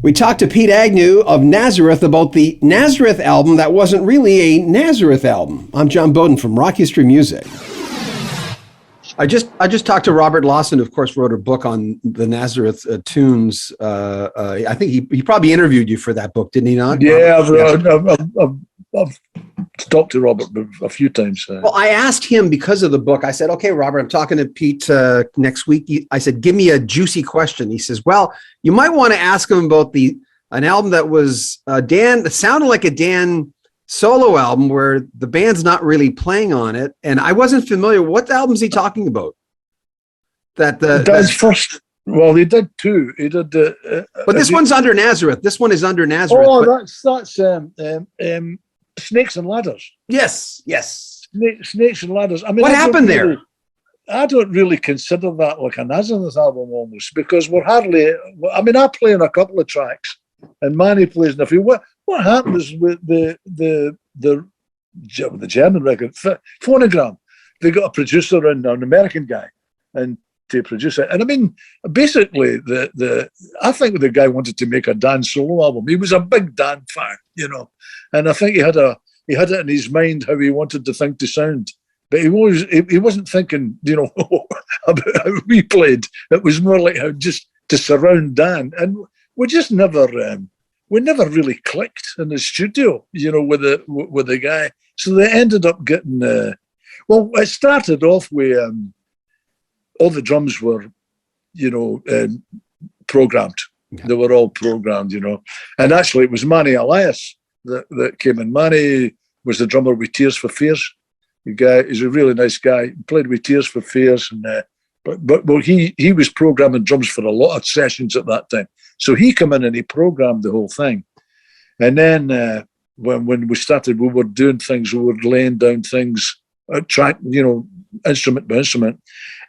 We talked to Pete Agnew of Nazareth about the Nazareth album that wasn't really a Nazareth album. I'm John Beaudin from Rock History Music. I just talked to Robert Lawson, who, of course, wrote a book on the Nazareth tunes. I think he probably interviewed you for that book, didn't he not? Yeah, I've talked to Robert a few times. Well, I asked him because of the book. I said, okay, Robert, I'm talking to Pete next week. I said, give me a juicy question. He says, well, you might want to ask him about an album that was it sounded like a Dan solo album where the band's not really playing on it. And I wasn't familiar. What album is he talking about? Dan's first. Well, he did two. He did. But this one's under Nazareth. This one is under Nazareth. Oh, that's Snakes and Ladders. Yes. Snakes and Ladders. I mean, what happened there? I don't really consider that like a Nazareth album almost, because we're hardly. I mean, I play on a couple of tracks, and Manny plays in a few. What happened is with the German record Phonogram, they got a producer and an American guy, and to produce it. And I mean, basically, I think the guy wanted to make a Dan solo album. He was a big Dan fan, and I think he had it in his mind how he wanted the thing to sound. But he wasn't thinking, about how we played. It was more like how just to surround Dan, and we just never really clicked in the studio, with the guy. So they ended up getting. It started off with. All the drums were, programmed. Yeah. They were all programmed, And actually, it was Manny Elias that came in. Manny was the drummer with Tears for Fears. He's a really nice guy. He played with Tears for Fears, and but he was programming drums for a lot of sessions at that time. So he came in and he programmed the whole thing. And then when we started, we were doing things. We were laying down things, track, instrument by instrument.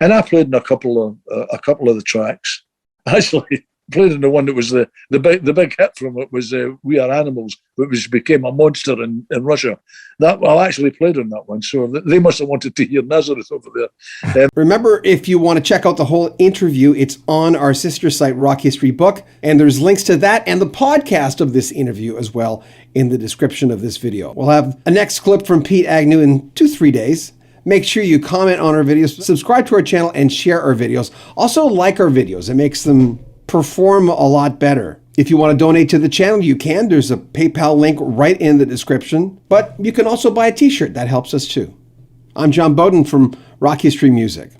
And I played in a couple of the tracks. I actually played in the one that was the big hit from it was "We Are Animals," which became a monster in Russia. I actually played on that one, so they must have wanted to hear Nazareth over there. Remember, if you want to check out the whole interview, it's on our sister site, Rock History Book, and there's links to that and the podcast of this interview as well in the description of this video. We'll have a next clip from Pete Agnew in 2-3 days. Make sure you comment on our videos, subscribe to our channel, and share our videos. Also, like our videos. It makes them perform a lot better. If you want to donate to the channel, you can. There's a PayPal link right in the description. But you can also buy a t-shirt. That helps us too. I'm John Beaudin from Rock History Music.